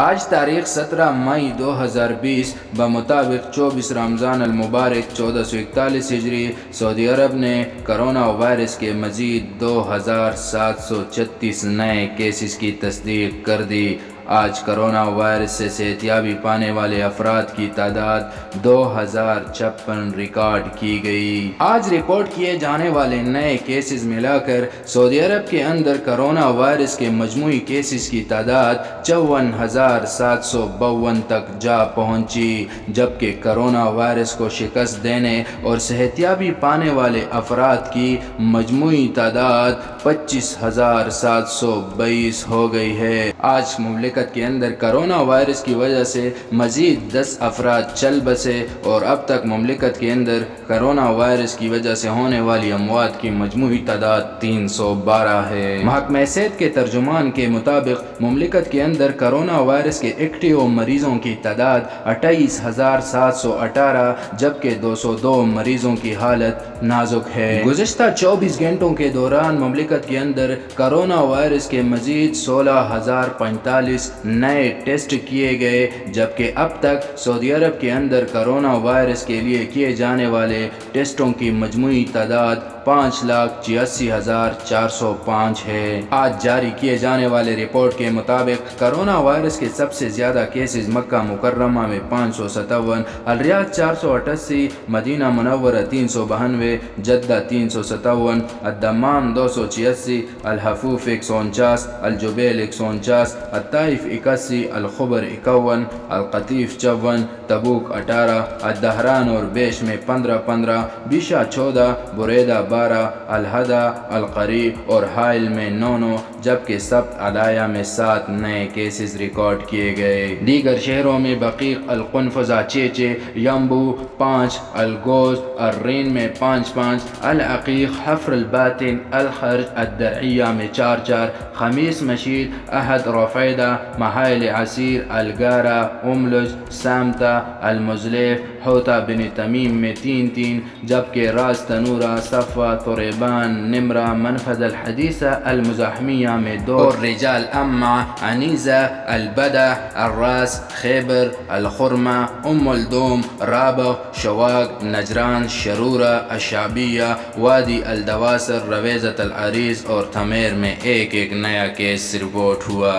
آج تاریخ 17 مئی 2020 بمطابق 24 رمضان المبارک 1441 ہجری سعودی عرب نے کرونا وائرس کے مزید 2736 نئے کیسز کی تصدیق کر دی۔ آج کرونا وائرس سے صحتیابی پانے والے افراد کی تعداد 2056 ریکارڈ کی گئی۔ آج رپورٹ کیے جانے والے نئے کیسز ملا کر سعودی عرب کے اندر کرونا وائرس کے مجموعی کیسز کی تعداد 54,752 تک جا پہنچی، جبکہ کرونا وائرس کو شکست دینے اور صحتیابی پانے والے افراد کی مجموعی تعداد 25,722 ہو گئی ہے۔ آج مملکت کے اندر کرونا وائرس کی وجہ سے مزید 10 افراد چل بسے اور اب تک مملکت کے اندر کرونا وائرس کی وجہ سے ہونے والی اموات کی مجموعی تعداد 312 ہے۔ محکمہ صحت کے ترجمان کے مطابق مملکت کے اندر کرونا وائرس کے ایکٹیو مریضوں کی تعداد 28,718 جبکہ 202 مریضوں کی حالت نازک ہے۔ گزشتہ 24 گھنٹوں کے دوران مملکت کے اندر کرونا وائرس کے مزید 16,045 نئے ٹیسٹ کیے گئے، جبکہ اب تک سعودی عرب کے اندر کرونا وائرس کے لیے کیے جانے والے ٹیسٹوں کی مجموعی تعداد 5,86,405 ہے۔ آج جاری کیے جانے والے رپورٹ کے مطابق کرونا وائرس کے سب سے زیادہ کیسز مکہ مکرمہ میں 557، الریاض 488، مدینہ منورہ 392، جدہ 357، الدمام 286، الحفوف 149، الجبیل 149، الطائف 81، الخبر 51، القطیف 54، تبوک 18، الدہران اور بیش میں 15، بیشا 14، بریدہ 12، الہدا، القریب اور حائل میں 9، جبکہ سبت علایا میں 7 نئے کیسز ریکارڈ کیے گئے۔ دیگر شہروں میں بقیق، القنفذہ 6، یمبو 5، الگوز، الرین میں 5، العقیق، حفر الباطن، الخرج، الدرعیہ میں 4، خمیس مشید، احد، رفیدہ، محائل عسیر، الگارہ، املج، سامتہ، المزلیف، حوطہ بن تمیم میں 3، جبکہ راس تنورہ، صفوہ، طریبان، نمرہ، منفذ الحدیثہ، المزاحمیہ میں 2، اور رجال امع، عنیزہ، البدع، الراس، خیبر، الخرمہ، ام الدوم، رابغ، شواق، نجران، شرورہ، الشعبیہ، وادی الدواسر، رویزت العریض اور تھمیر میں ایک نیا کیس رپورٹ ہوا۔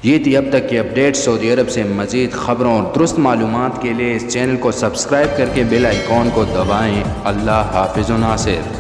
یہ تھی اب تک کی اپڈیٹ سعودی عرب سے۔ مزید خبروں اور درست معلومات کے لیے اس چینل کو سبسکرائب کر کے بیل آئیکن کو دبائیں۔ اللہ حافظ و ناصر۔